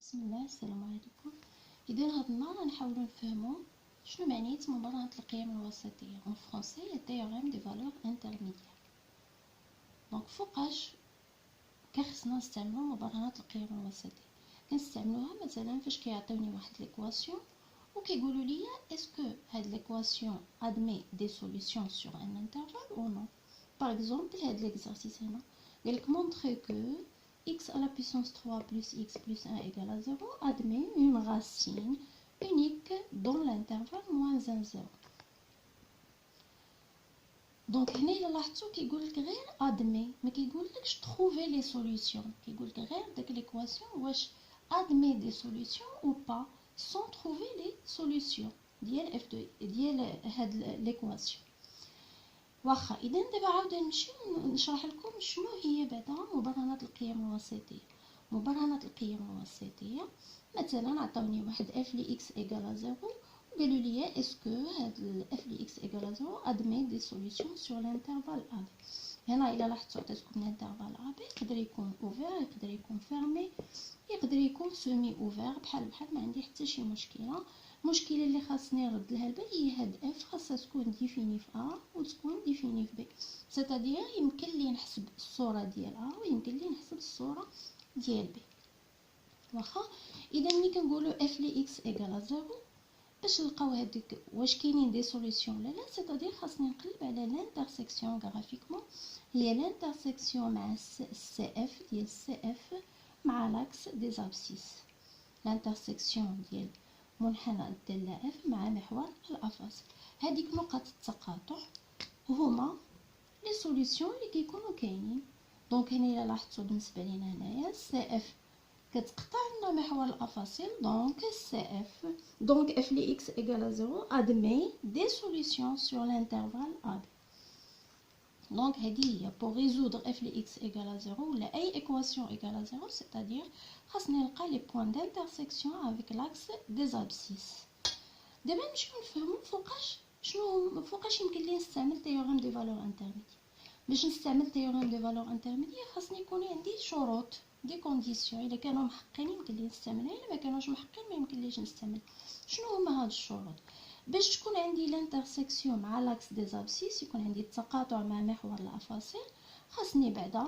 بسم الله، السلام عليكم. إذا هاد النهار غنحاولو نفهمو شنو معنية مبرهنة القيم الوسطية. اون فرونسي هي تhéorème des valeurs intermédiaires. دونك فوقاش كخصنا نستعملو مبرهنة القيم الوسطية؟ كنستعملوها مثلا فاش كيعطيوني واحد ليكواسيون وكيقولوا لي اسكو هاد ليكواسيون ادمي دي سوليوشن سور ان انترفال او نو. باغ اكزومبل هاد ليكزارسيس هنا قالك montrer que x à la puissance 3 plus x plus 1 égale à 0 admet une racine unique dans l'intervalle moins 1 0. دونك هنا الا لاحظتوا كيقولك غير ادمي، ما كيقولكش تروفي لي سوليوشن، كيقولك غير داك ليكواسيون واش ادمي دي سوليوشن او با سون تروفي لي سوليوشن ديال اف ديال هاد ليكواسيون. واخا اذا دابا عاوده نمشي نشرح لكم شنو هي بعدا مبرهنة القيم الوسطيه. مبرهنة القيم الوسطيه مثلا عطاوني واحد اف لي اكس ايكال 0 وقالوا لي اسكو هاد اف لي اكس ايكال 0 ادمي دي سوليوشن سور لانترفال ا بي. هنا الا لاحظتوا عطيتكم الانترفال ا بي يقدر يكون اوفير يقدر يكون فيرمي يقدر يكون سيمي اوفير، بحال ما عندي حتى شي مشكله. المشكله اللي خاصني نرد لها البال هي هاد اف خاصها تكون ديفيني في ا وتكون ديفيني في بي، سيتادير يمكن لي نحسب الصوره ديال ا ويمكن لي نحسب الصوره ديال بي. واخا اذا ملي كنقولوا اف لي اكس ايكال 0 باش نلقاو هذيك واش كاينين دي سوليوشن ولا لا، سيتادير خاصني نقلب على لانترسيكسيون غرافيكمون، هي لانترسيكسيون مع السي اف ديال السي اف مع لاكس دي زابسيس، لانترسيكسيون ديال منحنى الدالة اف مع محور الافاصل. هذيك نقط التقاطع هما لي سوليوشن اللي كيكونوا كاينين. دونك هنا الا لاحظتوا بالنسبه لينا هنايا السي اف كتقطع لنا محور الافاصيل، دونك السي اف دونك اف لي اكس ايكال 0 ادمي دي سوليوشن سور لانترفال ا بي. دونك هذه هي بور ريزودر اف لي اكس ايكال 0 ولا اي ايكواسيون ايكال 0، سيتادير خاصني نلقى لي بوين دانترسيكسيون افيك لاكس دي زابسيس. دابا نمشيو نفهمو فوقاش يمكن لي نستعمل تيوريم دي فالور انترميديير. باش نستعمل تيوريم دي فالور انترميديير خاصني يكون عندي شروط دي كونديسيون، الا كانوا محققين يمكن لي نستعملها، الا ما كانوش محققين ما يمكن ليش نستعمل. شنو هما هاد الشروط؟ باش تكون عندي لانترسيكسيون مع لاكس دي زابسيس، يكون عندي التقاطع مع محور الافاصيل، خاصني بعدا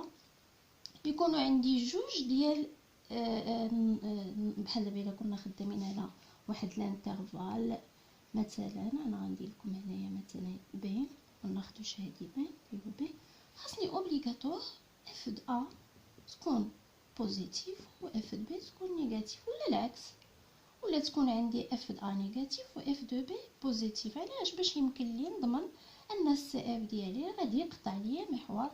يكونوا عندي جوج ديال بحال دابا الا كنا خدامين على واحد لانترفال، مثلا انا غندير لكم هنايا مثلا بي وناخذوش هادي بي، خاصني اوبليغاتوار اف د ا تكون بوزيتيف و اف د بي تكون نيجاتيف، ولا العكس، ولا تكون عندي اف د ا نيجاتيف و اف د بي بوزيتيف. علاش؟ باش يمكن لي نضمن ان السي اف ديالي غادي يقطع لي محور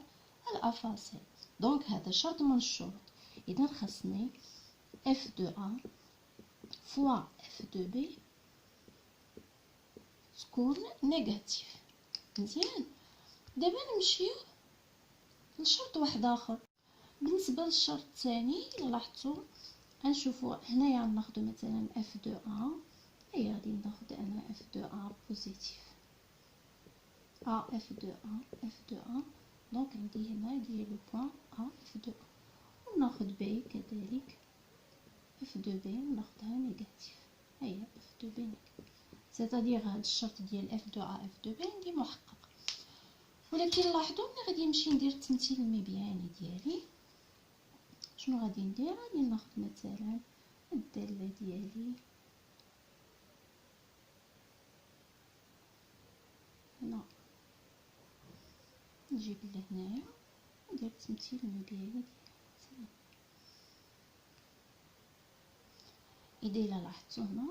الافاصيل. دونك هذا شرط من الشروط. اذا خاصني اف د ا فوا اف د بي تكون نيجاتيف. مزيان، دابا نمشيو لشرط واحد اخر. بالنسبه للشرط الثاني الا لاحظتوا غنشوفوا هنايا ناخذ مثلا اف دو ا، هي غادي ناخذ انا اف دو ا بوزيتيف ا اف دو ا اف دو ا، دونك عندي هنا ديال لو بوين ا اف دو ا، وناخذ بي كذلك اف دو بي وناخذها نيجاتيف، هي اف دو بي نيجاتيف، سيتادير هاد الشرط ديال اف دو ا اف دو بي عندي محقق. ولكن لاحظوا ملي غادي نمشي ندير التمثيل المبياني ديالي شنو غادي ندير؟ غادي ناخذ مثلا الداله ديالي هنا، نجيب لهنايا ندير التمثيل المبياني ديالي مثلا. اذا لاحظتوا هنا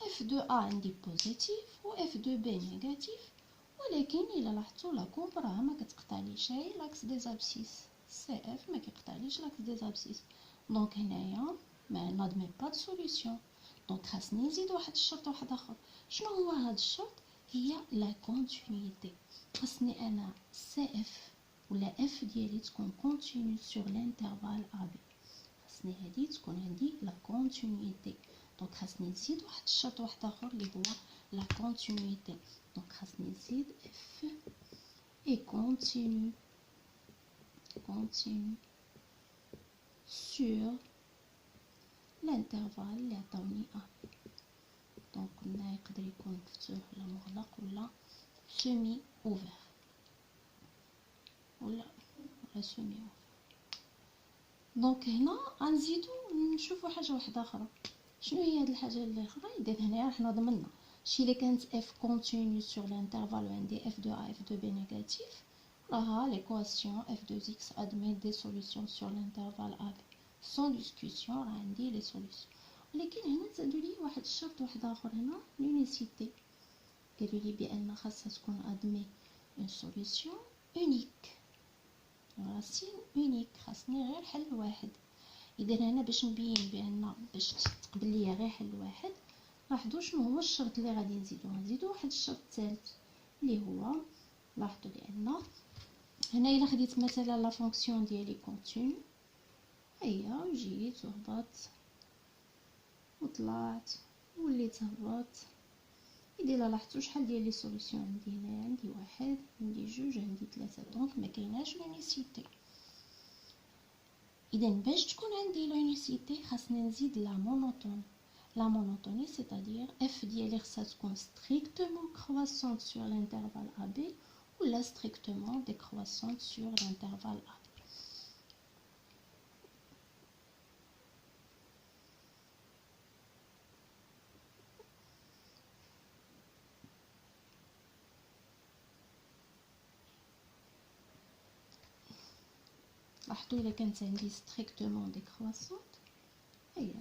اف دو ا عندي بوزيتيف و اف دو بي نيجاتيف، ولكن الا لاحظتوا لا كومب راه ما كتقطعليش هاي لاكس دي زابسيس، سي اف ما كيقطعليش لاكس دي زابسيس، دونك هنايا ما نادمي با دو سوليوشن. دونك خاصني نزيد واحد الشرط واحد اخر. شنو هو هذا الشرط؟ هي لا كونتينيتي. خاصني انا سي اف ولا اف ديالي تكون كونتينيو سور لانترفال ا بي، خاصني هادي تكون عندي لا كونتينيتي. دونك خاصني نزيد واحد الشرط واحد اخر اللي هو لا كونتينيتي. دونك خاصني نزيد اف اي كونتينيو سور الانترفال اللي عطاوني ا. دونك قلنا يقدر يكون مفتوح ولا مغلق ولا سيمي اوفر ولا سيمي اوفر. دونك هنا غنزيدو نشوفو حاجه واحده اخرى. شنو هي هاد الحاجه اللي اخرى؟ اذا هنايا حنا ضمننا شي اللي كانت اف كونتينيو سور الانترفال وعندي اف دو ا اف دو بي نيجاتيف، راها ليكواسيون اف دو اكس ادمي دي سوليوشن سور الانترفال ا بي سون ديسكوسيون، راه عندي لي سوليوشن. ولكن هنا زادو لي واحد الشرط واحد اخر هنا، لونيسيتي. قالوا لي بان خاصها تكون ادمي اون سوليوشن اونيك، راسين اونيك، خاصني غير حل واحد. اذا هنا باش نبين بان باش تقبل ليا غير حل واحد، لاحظوا شنو هو الشرط اللي غادي نزيدو واحد الشرط ثالث اللي هو، لاحظوا لان هنا الا خديت مثلا لا فونكسيون ديالي كونتينيو، هيا وجيت وهبطت وطلعت وليت هبط، الا لاحظتوا شحال ديال لي سوليوشن عندي هنا، عندي واحد، عندي جوج، عندي ثلاثه، دونك ما كايناش لونيسيتي. اذا باش تكون عندي لونيسيتي خاصني نزيد لا مونوتون. لا مونوتوني c'est-à-dire اف ديالي خاصها تكون strictement croissante sur l'intervalle AB ولا strictement décroissante sur l'intervalle AB. لاحظوا الا كانت عندي strictement décroissante، هي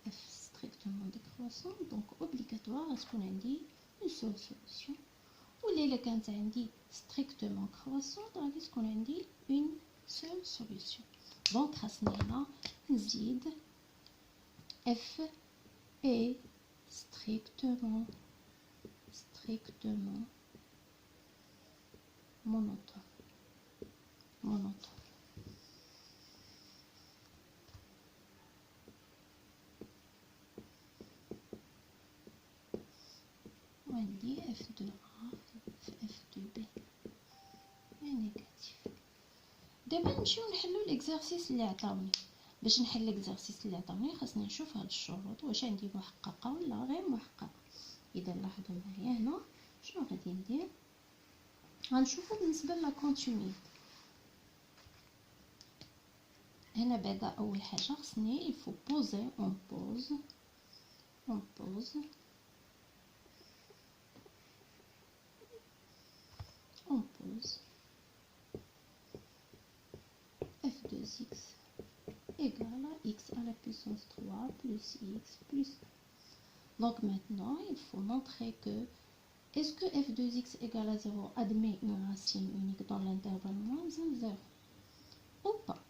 f strictement décroissante، donc obligatoire غتكون عندي une seule solution. ولا الا كانت عندي strictement croissante غادي تكون عندي une seule solution. دونك خاصني هنا نزيد f est strictement monotone. وعندي اف دو ا اف دو بي نيجاتيف. دابا نمشيو نحلو الاكزرسيس اللي عطاوني. باش نحل الاكزرسيس اللي عطاوني خاصني نشوف هاد الشروط واش عندي محققه ولا غير محققه. اذا لاحظوا معايا هنا شنو غادي ندير، غنشوفو بالنسبه لا كونتينيتي. هنا بعدا اول حاجه خصني الفو بوزي اون بوز f de x égale à x à la puissance 3 plus x plus 1. Donc maintenant il faut montrer que est-ce que f de x égale à 0 admet une racine unique dans l'intervalle moins 0 ou pas.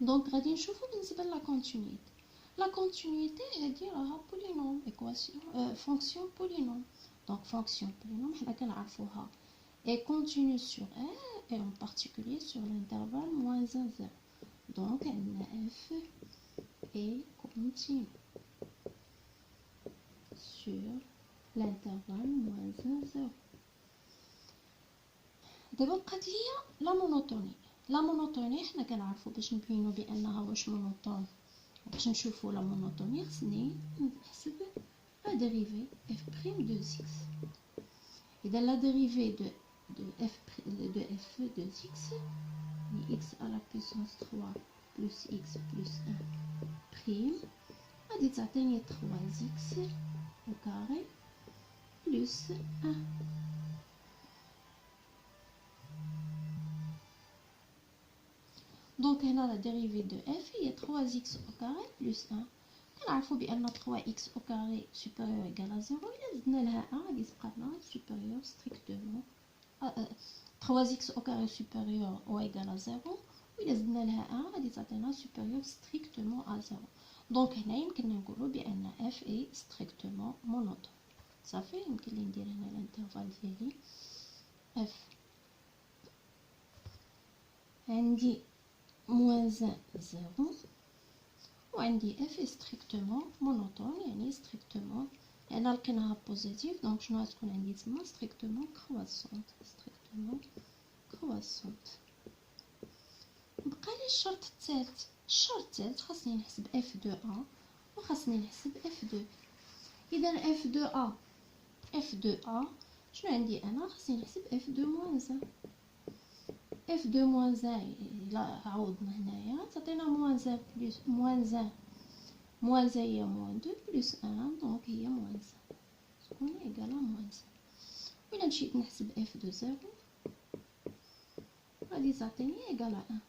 Donc غادي نشوفو بالنسبه لا كونتينيتي. لا كونتينيتي هادي راها بولينوم ايكواسيون فونكسيون بولينوم. دونك فونكسيون بولينوم حنا كنعرفوها est continue sur R et en particulier sur l'intervalle moins 1 0. Donc f est continue sur l'intervalle moins 1 0. دابا بقات ليا لا مونوتوني. لا مونوتوني حنا كنعرفوا باش نبينوا بانها واش مونوتون، باش نشوفوا لا مونوتوني خصني نحسب لا ديريفي اف بريم دو x. اذا لا ديريفي de f de x x à la puissance 3 plus x plus 1 prime غادي تعطيني 3x au carré plus 1. دونك هنا لا ديريفي دو اف هي 3x au carré plus 1. كنعرفوا بان 3x au carré supérieur égal à 0 الا زدنا لها 1 غادي تبقى لنا supérieur strictement 3x au carré supérieur ou égal à 0 وإلا زدنا لها 1 غادي تعطينا supérieur strictement à 0. دونك هنا يمكن نقولوا بأن f est strictement monotone. صافي يمكن لي ندير هنا الانترفال ديالي f عندي moins 1 0 وعندي f est strictement monotone، يعني strictement لأن لقيناها بوزيتيف، دونك شنو غتكون عندي تما strictement croissante. بقى لي الشرط الثالث. الشرط الثالث خاصني نحسب f de a وخاصني نحسب اف دو. اذا اف دو ا، اف دو ا شنو عندي انا؟ خاصني نحسب اف دو موان زان. اف دو موان زان الا عوضنا هنايا تعطينا موان زان بلس موان زان، موان زان هي موان دو بلس ان، دونك هي موان زان، تكون ايكالا موان زان. وإلا مشيت نحسب اف دو زيرو غادي تعطيني ايكالا ان.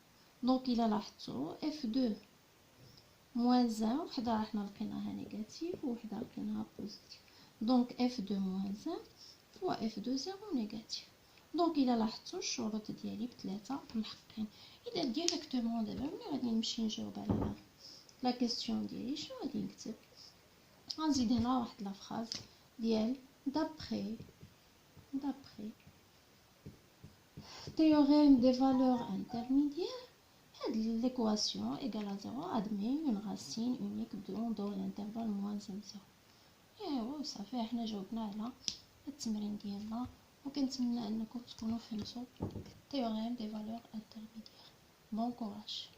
دونك الا لاحظتو اف دو موان زان وحده راحنا لقيناها نيجاتيف وحده لقيناها بوزيتيف، دونك اف دو موان زان فوا اف دو زيرو نيجاتيف. دونك الا لاحظتو الشروط ديالي بثلاثه محققين. اذا ديريكتومون دابا ملي غادي نمشي نجاوب على لا كيسيون ديالي شنو غادي نكتب؟ غنزيد هنا واحد لا فراز ديال دابخي théorème des valeurs intermédiaires. L'équation égale à 0 admet une racine unique dans l'intervalle moins 0. ايوا صافي حنا جاوبنا على التمرين ديالنا، وكنتمنى انكم تكونوا فهمتوا théorème des valeurs intermédiaires. Bon courage.